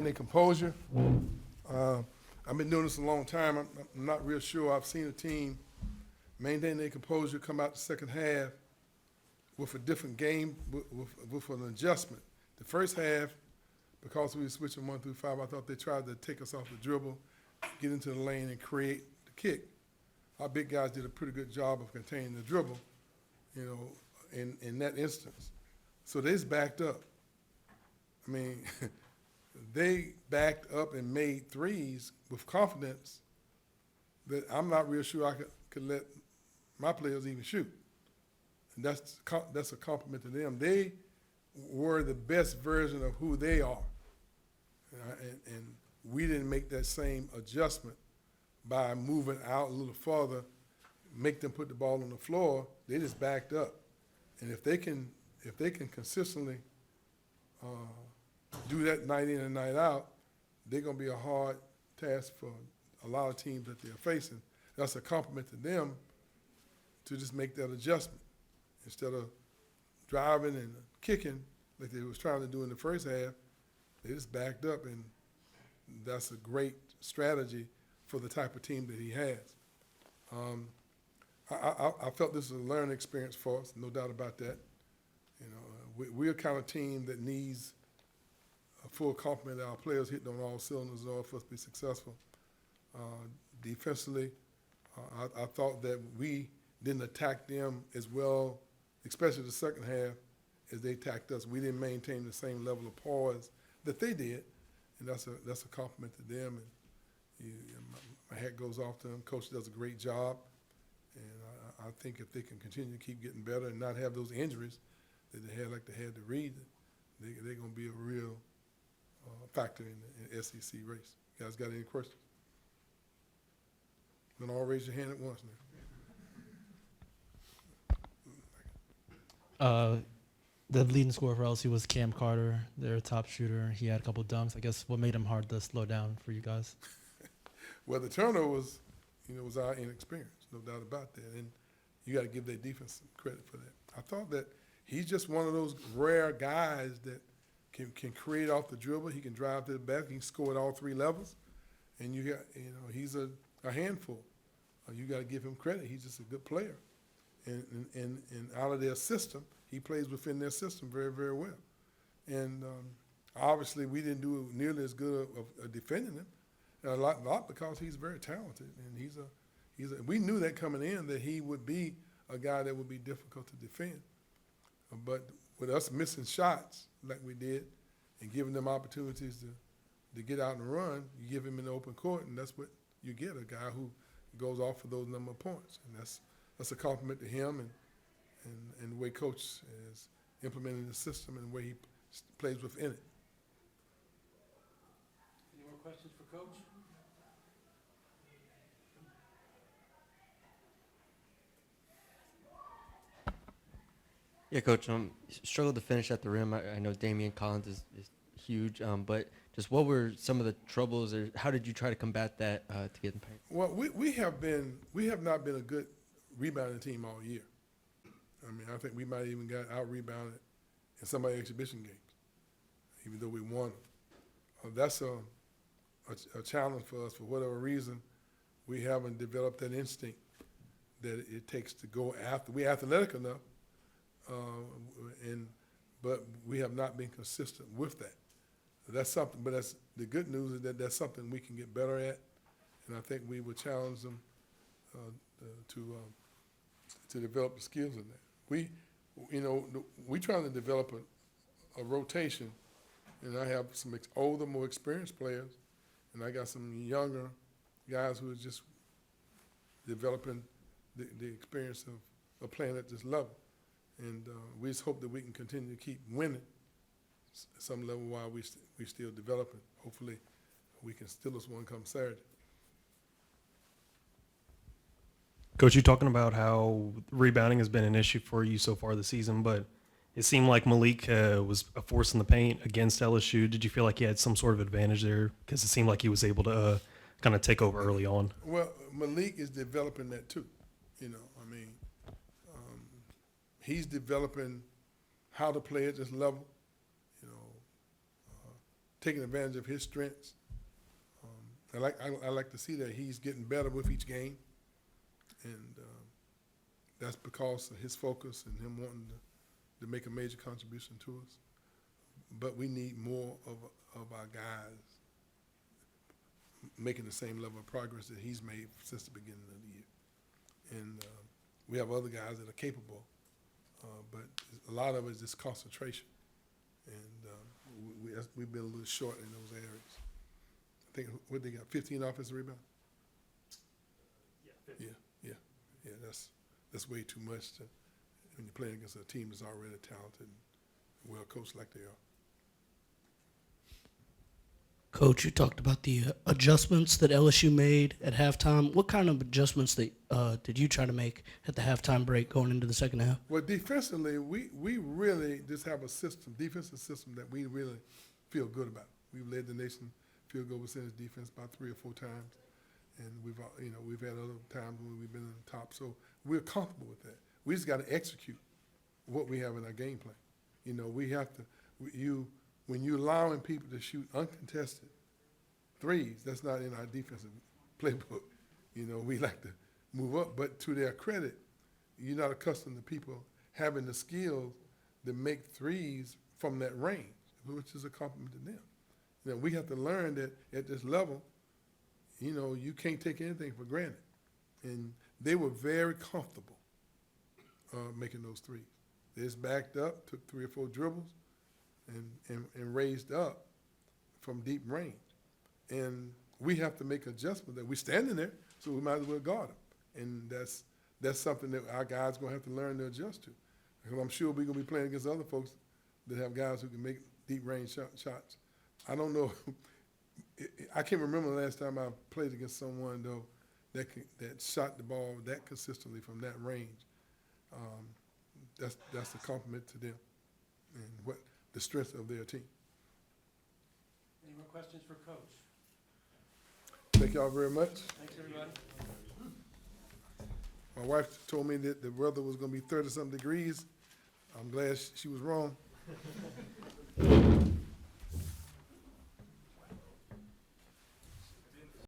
Their composure. I've been doing this a long time. I'm not real sure I've seen a team maintain their composure, come out the second half with a different game, with an adjustment. The first half, because we were switching 1 through 5, I thought they tried to take us off the dribble, get into the lane, and create the kick. Our big guys did a pretty good job of containing the dribble, in that instance. So they just backed up. I mean, they backed up and made threes with confidence that I'm not real sure I could let my players even shoot. And that's a compliment to them. They were the best version of who they are. And we didn't make that same adjustment by moving out a little farther, make them put the ball on the floor. They just backed up. And if they can consistently do that night in and night out, they're going to be a hard task for a lot of teams that they're facing. That's a compliment to them to just make that adjustment. Instead of driving and kicking like they was trying to do in the first half, they just backed up, and that's a great strategy for the type of team that he has. I felt this was a learning experience for us, no doubt about that. We're a kind of team that needs a full complement of our players hitting on all cylinders in order for us to be successful. Defensively, I thought that we didn't attack them as well, especially the second half, as they attacked us. We didn't maintain the same level of poise that they did, and that's a compliment to them. And my hat goes off to them. Coach does a great job, and I think if they can continue to keep getting better and not have those injuries that they had, like they had to Reed, they're going to be a real factor in the SEC race. You guys got any questions? Then all raise your hand at once now. The leading scorer for LSU was Cam Carter, their top shooter. He had a couple dunks. I guess what made him hard to slow down for you guys? Well, the turnover was our inexperience, no doubt about that. And you got to give their defense some credit for that. I thought that he's just one of those rare guys that can create off the dribble. He can drive to the back. He can score at all three levels. And he's a handful. You got to give him credit. He's just a good player. And out of their system, he plays within their system very, very well. And obviously, we didn't do nearly as good of defending him, and a lot because he's very talented. And we knew that coming in that he would be a guy that would be difficult to defend. But with us missing shots like we did and giving them opportunities to get out and run, you give him in the open court, and that's what you get, a guy who goes off for those number of points. And that's a compliment to him and the way Coach is implementing the system and the way he plays within it. Any more questions for Coach? Yeah, Coach, struggled to finish at the rim. I know Damian Collins is huge, but just what were some of the troubles, or how did you try to combat that to get in paint? Well, we have not been a good rebounding team all year. I mean, I think we might even got out-rebounded in some of the exhibition games, even though we won them. That's a challenge for us. For whatever reason, we haven't developed that instinct that it takes to go after. We're athletic enough, but we have not been consistent with that. That's something, but that's the good news is that that's something we can get better at, and I think we will challenge them to develop the skills in that. We trying to develop a rotation, and I have some older, more experienced players, and I got some younger guys who are just developing the experience of playing at this level. And we just hope that we can continue to keep winning at some level while we still developing. Hopefully, we can steal us one come Saturday. Coach, you talking about how rebounding has been an issue for you so far this season, but it seemed like Malik was a force in the paint against LSU. Did you feel like he had some sort of advantage there? Because it seemed like he was able to kind of take over early on. Well, Malik is developing that too. He's developing how to play at this level. taking advantage of his strengths. I like to see that he's getting better with each game, and that's because of his focus and him wanting to make a major contribution to us. But we need more of our guys making the same level of progress that he's made since the beginning of the year. And we have other guys that are capable, but a lot of it is just concentration. And we've been a little short in those areas. I think, what they got, 15 offensive rebounds? Yeah, that's way too much when you're playing against a team that's already talented and well coached like they are. Coach, you talked about the adjustments that LSU made at halftime. What kind of adjustments did you try to make at the halftime break going into the second half? Well, defensively, we really just have a defensive system that we really feel good about. We've led the nation field goal percentage defense about 3 or 4 times, and we've had other times when we've been in the top. So we're comfortable with that. We just got to execute what we have in our game plan. We have to. When you're allowing people to shoot uncontested threes, that's not in our defensive playbook. We like to move up, but to their credit, you're not accustomed to people having the skills to make threes from that range, which is a compliment to them. We have to learn that at this level, you can't take anything for granted. And they were very comfortable making those threes. They just backed up, took 3 or 4 dribbles, and raised up from deep range. And we have to make adjustments that we're standing there, so we might as well guard them. And that's something that our guys are going to have to learn to adjust to. Because I'm sure we're going to be playing against other folks that have guys who can make deep range shots. I don't know. I can't remember the last time I played against someone, though, that shot the ball that consistently from that range. That's a compliment to them and the strength of their team. Any more questions for Coach? Thank y'all very much. Thanks, everybody. My wife told me that the weather was going to be 30-something degrees. I'm glad she was wrong.